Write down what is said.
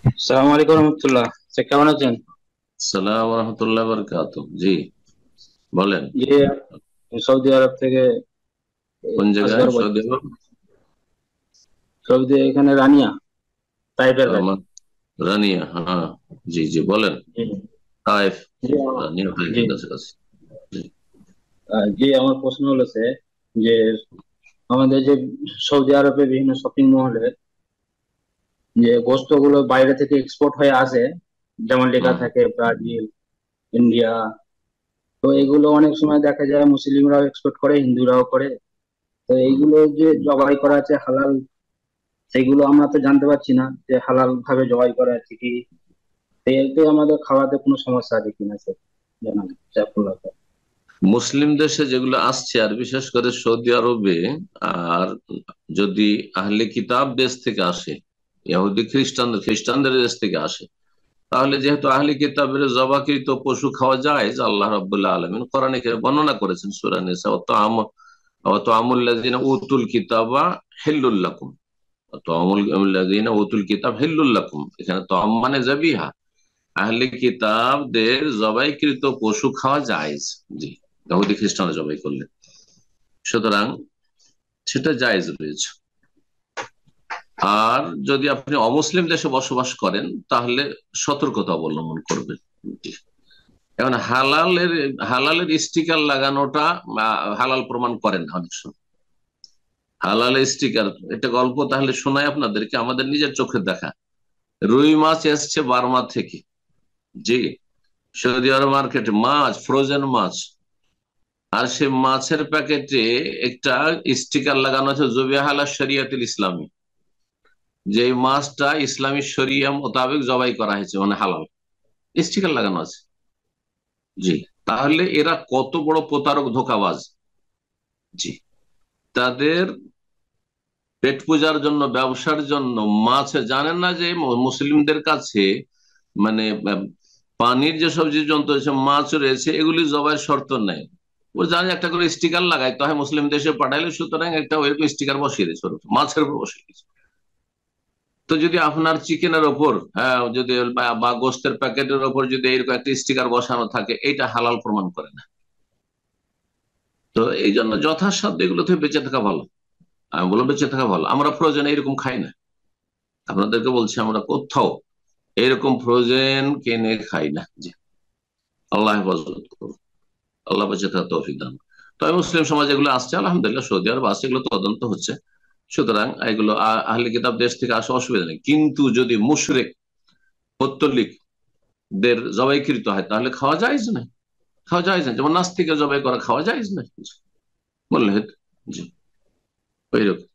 আসসালামু আলাইকুম রহমতুল্লাহ। কেমন আছেন? সালাম রহমতুল্লাহ বরকাত। জি, বলেন। যে সৌদি আরব থেকে কোন জায়গায়? আসগর সৌদি বলছি। আরব? সৌদি এখানে রানিয়া, তাইপের কাছে। আমার রানিয়া, হ্যাঁ। জি জি, বলেন। জি তাইফ। জি রানিয়া জি। তাইফের কাছাকাছি। জি। জি, আমার প্রশ্ন হলো যে আমাদের যে সৌদি আরবে বিভিন্ন শপিং মহলে যে বস্তুগুলো বাইরে থেকে এক্সপোর্ট হয়ে আসে, যেমন লেখা হুম। থাকে ব্রাজিল, ইন্ডিয়া। তো এগুলো অনেক সময় দেখা যায় মুসলিমরাও এক্সপোর্ট করে, হিন্দুরাও করে। তো হুম। এইগুলো যে জবাই করা আছে হালাল, সেগুলো আমরা তো জানতে পারছি না যে হালাল ভাবে জবাই করা আছে কি। এতে আমাদের খাওয়াতে কোনো সমস্যা আছে কিনা স্যার, জানান জাফরুল্লাহ স্যার। মুসলিম দেশে যেগুলো আসছে, আর বিশেষ করে সৌদি আরবে, আর যদি আহলে কিতাব দেশ থেকে আসে, ইহুদি খ্রিস্টানদের দেশ থেকে আসে, তাহলে যেহেতু আহলে কিতাবের জবাকৃত পশু খাওয়া যায়, যে আল্লাহ রাব্বুল আলামিন কোরআনে বর্ণনা করেছেন সূরা নিসা, অত আমুল্লাযিনা উতুল কিতাবা হিল্লুল লাকুম। তো আমুল্লাযিনা উতুল কিতাব হিল্লুল লাকুম, এখানে তো মানে যাবিহা, আহলে কিতাবদের জবাইকৃত পশু খাওয়া জায়েজ। জি, ইহুদি খ্রিস্টানরা জবাই করলে, সুতরাং সেটা জায়েজ রয়েছে। আর যদি আপনি অমুসলিম দেশে বসবাস করেন, তাহলে সতর্কতা অবলম্বন করবেন। জি। এখন হালালের স্টিকার লাগানোটা হালাল প্রমাণ করেন না অনেক সময়। হালাল স্টিকার, এটা গল্প তাহলে শোনাই আপনাদেরকে, আমাদের নিজের চোখে দেখা। রুই মাছ এসছে বার্মা থেকে। জি। সৌদি আরব মার্কেটে মাছ, ফ্রোজেন মাছ, আর সে মাছের প্যাকেটে একটা স্টিকার লাগানো আছে জবিহা আলা শরিয়াতুল ইসলামী, যে এই মাছটা ইসলামী শরিয়া মোতাবেক জবাই করা হয়েছে, মানে হালাল, স্টিকার লাগানো আছে। জি। তাহলে এরা কত বড় প্রতারক, ধোঁকাবাজ। জি। তাদের পেট পূজার জন্য, ব্যবসার জন্য মাছ জানেন না যে মুসলিমদের কাছে, মানে পানির যেসব জীবজন্তু রয়েছে, মাছ রয়েছে, এগুলি জবাইয়ের শর্ত নেই। ও জানে একটা করে স্টিকার লাগাই তো হয়, মুসলিম দেশে পাঠাইলে, সুতরাং একটা ওইরকম স্টিকার বসিয়ে দিয়েছে ওর উপর, মাছের উপর বসিয়ে দিয়েছে। তো যদি আপনার চিকেনের ওপর, হ্যাঁ, যদি বা গোস্তের প্যাকেটের ওপর যদি এরকম একটা স্টিকার বসানো থাকে, এটা হালাল প্রমাণ করে না। তো এই জন্য যথাসাধ্য এগুলো থেকে বেঁচে থাকা ভালো। আমি বললাম বেঁচে থাকা ভালো, আমরা প্রয়োজনে এরকম খাই না। আপনাদেরকে বলছি, আমরা কোথাও এরকম ফ্রোজেন কিনে খাই না। জি। আল্লাহ হেফাজত করুন, আল্লাহ বেঁচে থাকা তৌফিক দান। তবে মুসলিম সমাজ এগুলো আসছে, আলহামদুলিল্লাহ, সৌদি আরব আসছে, এগুলো তদন্ত হচ্ছে। সুতরাং এগুলো আহলে কিতাব দেশ থেকে আসা অসুবিধা নেই, কিন্তু যদি মুশরিক, পৌত্তলিক দের জবাইকৃত হয়, তাহলে খাওয়া যায় না। খাওয়া যায় না, যেমন নাস্তিকের জবাই করা খাওয়া যায় না, বললে হয়তো। জি, ওইরকম।